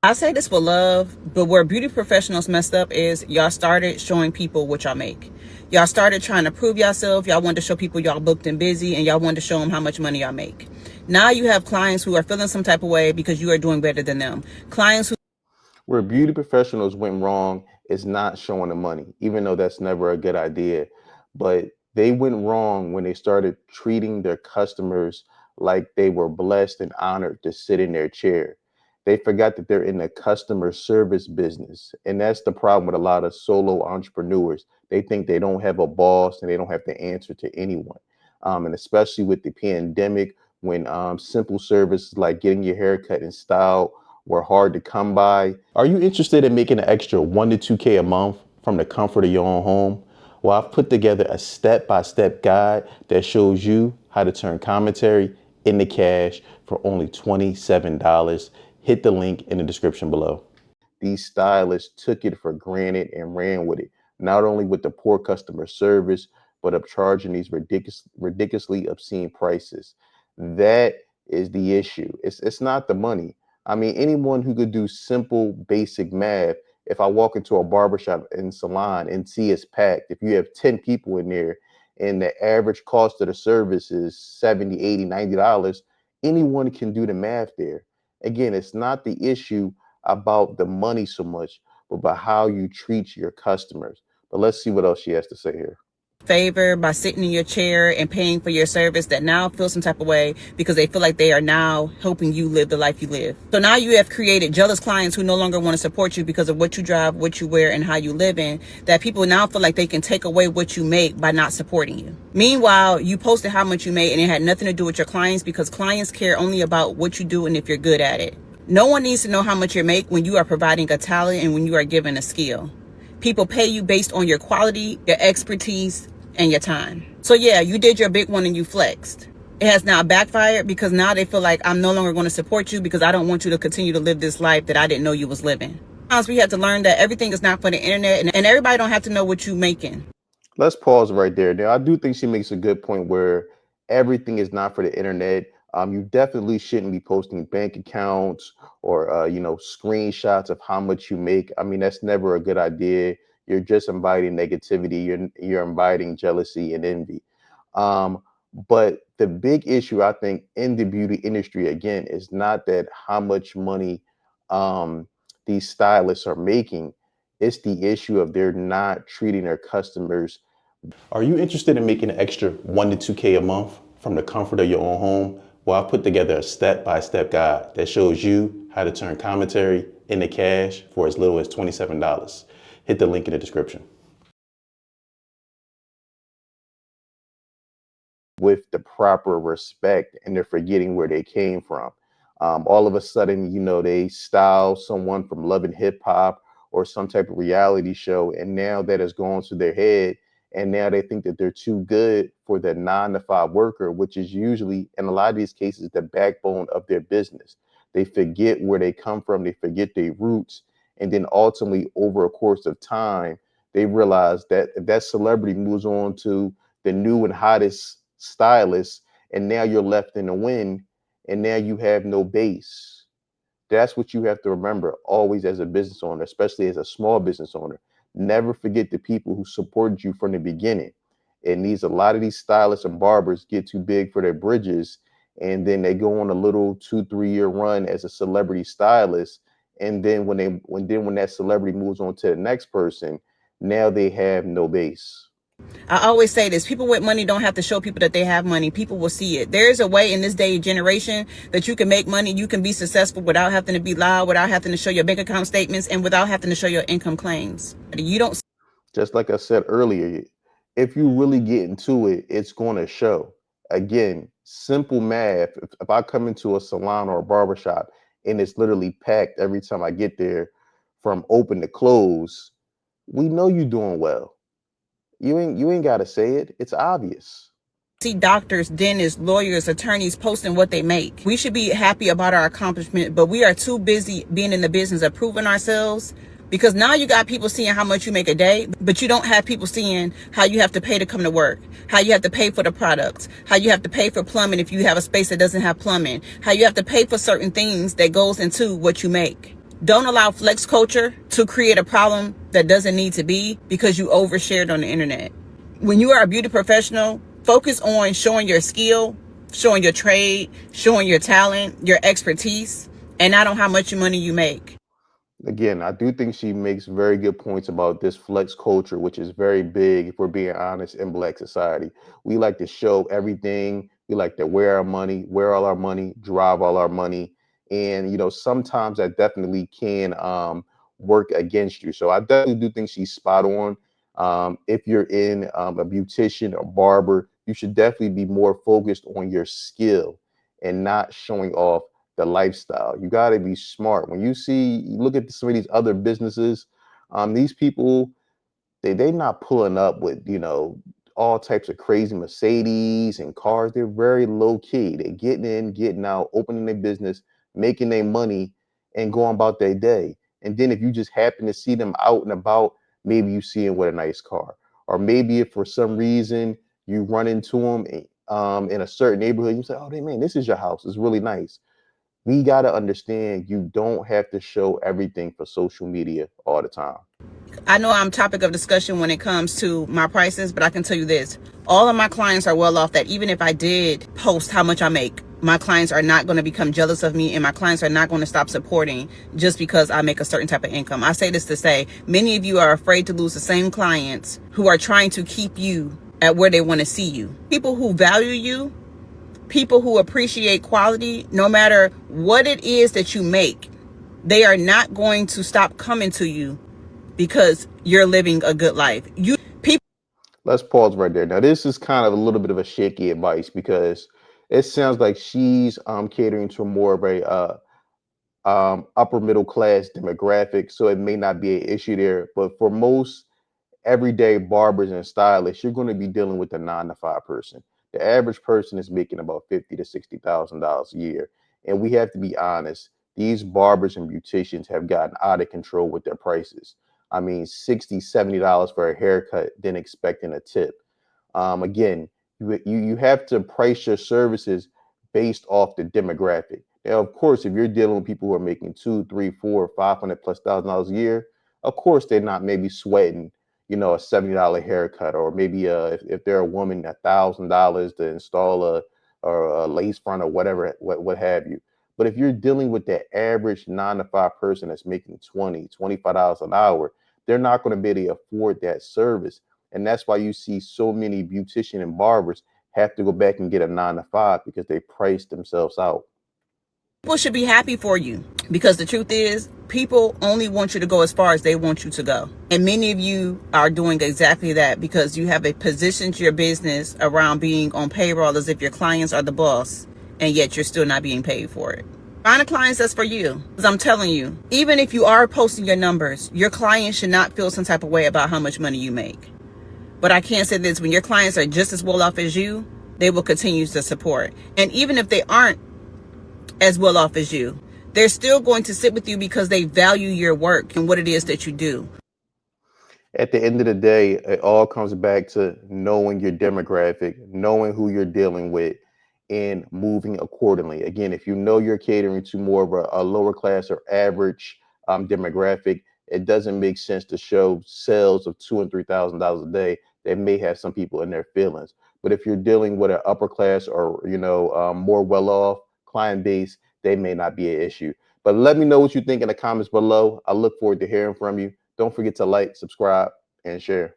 I say this for love, but where beauty professionals messed up is y'all started showing people what y'all make. Y'all started trying to prove yourself. Y'all wanted to show people y'all booked and busy, and y'all wanted to show them how much money y'all make. Now you have clients who are feeling some type of way because you are doing better than them. Clients who Where beauty professionals went wrong is not showing the money, even though that's never a good idea. But they went wrong when they started treating their customers like they were blessed and honored to sit in their chair. They forgot that they're in the customer service business. And that's the problem with a lot of solo entrepreneurs. They think they don't have a boss and they don't have to answer to anyone. And especially with the pandemic, when simple services like getting your hair cut and styled were hard to come by. Are you interested in making an extra 1 to 2K a month from the comfort of your own home? Well, I've put together a step-by-step guide that shows you how to turn commentary into cash for only $27. Hit the link in the description below. These stylists took it for granted and ran with it, not only with the poor customer service, but of charging these ridiculously obscene prices. That is the issue. It's not the money. I mean, anyone who could do simple, basic math, if I walk into a barbershop and salon and see it's packed, if you have 10 people in there and the average cost of the service is 70, 80, $90, anyone can do the math there. Again, it's not the issue about the money so much, but about how you treat your customers. But let's see what else she has to say here. favor by sitting in your chair and paying for your service that now feel some type of way because they feel like they are now helping you live the life you live. So now you have created jealous clients who no longer want to support you because of what you drive, what you wear, and how you live in, that people now feel like they can take away what you make by not supporting you. Meanwhile, you posted how much you made and it had nothing to do with your clients because clients care only about what you do and if you're good at it. No one needs to know how much you make when you are providing a talent and when you are given a skill. People pay you based on your quality, your expertise, and your time. So yeah, you did your big one and you flexed. It has now backfired because now they feel like I'm no longer going to support you because I don't want you to continue to live this life that I didn't know you was living. Sometimes we have to learn that everything is not for the internet and everybody don't have to know what you making. Let's pause right there. Now, I do think she makes a good point where everything is not for the internet. You definitely shouldn't be posting bank accounts or screenshots of how much you make. I mean, that's never a good idea. You're just inviting negativity. You're inviting jealousy and envy. Um, but the big issue I think in the beauty industry again is not that how much money um, these stylists are making. It's the issue of they're not treating their customers. Are you interested in making an extra 1 to 2K a month from the comfort of your own home? Well, I put together a step-by-step guide that shows you how to turn commentary into cash for as little as $27. Hit the link in the description. With the proper respect and they're forgetting where they came from. All of a sudden, they style someone from Love and Hip Hop or some type of reality show, and now that has gone to their head, and now they think that they're too good for the 9 to 5 worker, which is usually, in a lot of these cases, the backbone of their business. They forget where they come from, they forget their roots, and then ultimately, over a course of time, they realize that if that celebrity moves on to the new and hottest stylist, and now you're left in the wind, and now you have no base. That's what you have to remember always as a business owner, especially as a small business owner. Never forget the people who supported you from the beginning. And a lot of these stylists and barbers get too big for their bridges, and then they go on a little 2, 3 year run as a celebrity stylist. And then when that celebrity moves on to the next person, now they have no base. I always say this, people with money don't have to show people that they have money. People will see it. There's a way in this day generation that you can make money, you can be successful without having to be loud, without having to show your bank account statements, and without having to show your income claims. You don't. Just like I said earlier, if you really get into it, it's going to show. Again, simple math. If I come into a salon or a barbershop and it's literally packed every time I get there from open to close, we know you're doing well. You ain't got to say it. It's obvious. See doctors, dentists, lawyers, attorneys posting what they make. We should be happy about our accomplishment, but we are too busy being in the business of proving ourselves, because now you got people seeing how much you make a day, but you don't have people seeing how you have to pay to come to work, how you have to pay for the products, how you have to pay for plumbing if you have a space that doesn't have plumbing, how you have to pay for certain things that goes into what you make. Don't allow flex culture to create a problem that doesn't need to be because you overshared on the internet. When you are a beauty professional, focus on showing your skill, showing your trade, showing your talent, your expertise, and not on how much money you make. Again, I do think she makes very good points about this flex culture, which is very big, if we're being honest, in Black society. We like to show everything. We like to wear all our money, drive all our money. And, sometimes that definitely can work against you. So I definitely do think she's spot on. If you're in a beautician or barber, you should definitely be more focused on your skill and not showing off the lifestyle. You got to be smart. When you look at some of these other businesses, these people, they not pulling up with all types of crazy Mercedes and cars. They're very low key. They're getting in, getting out, opening their business, making their money, and going about their day. And then if you just happen to see them out and about, maybe you see them with a nice car, or maybe if for some reason you run into them in a certain neighborhood, you say, "Oh, man, this is your house. It's really nice." We got to understand you don't have to show everything for social media all the time. I know I'm topic of discussion when it comes to my prices, but I can tell you this. All of my clients are well off that even if I did post how much I make, my clients are not going to become jealous of me and my clients are not going to stop supporting just because I make a certain type of income. I say this to say many of you are afraid to lose the same clients who are trying to keep you at where they want to see you. People who value you, people who appreciate quality, no matter what it is that you make, they are not going to stop coming to you because you're living a good life. People Let's pause right there. Now, this is kind of a little bit of a shaky advice because it sounds like she's catering to more of a upper middle class demographic, so it may not be an issue there. But for most everyday barbers and stylists, you're going to be dealing with a 9 to 5 person. The average person is making about $50,000 to $60,000 a year, and we have to be honest. These barbers and beauticians have gotten out of control with their prices. I mean, $60, $70 for a haircut, then expecting a tip. Again, you have to price your services based off the demographic. Now, of course, if you're dealing with people who are making two, three, four, $500,000+ a year, of course they're not maybe sweating, a $70 haircut, or maybe if they're a woman, $1,000 to install a lace front or whatever, what have you. But if you're dealing with that average 9 to 5 person that's making $20, $25 an hour, they're not going to be able to afford that service. And that's why you see so many beautician and barbers have to go back and get a 9 to 5 because they price themselves out. should be happy for you because the truth is people only want you to go as far as they want you to go. And many of you are doing exactly that because you have a positioned your business around being on payroll as if your clients are the boss, and yet you're still not being paid for it. Find a client that's for you. Because I'm telling you, even if you are posting your numbers, your clients should not feel some type of way about how much money you make. But I can't say this, when your clients are just as well off as you, they will continue to support. And even if they aren't as well off as you, they're still going to sit with you because they value your work and what it is that you do. At the end of the day, it all comes back to knowing your demographic, knowing who you're dealing with, and moving accordingly. Again, if you know you're catering to more of a lower class or average demographic, it doesn't make sense to show sales of $2,000 and $3,000 a day. That may have some people in their feelings. But if you're dealing with an upper class or more well-off client base, they may not be an issue. But let me know what you think in the comments below. I look forward to hearing from you. Don't forget to like, subscribe, and share.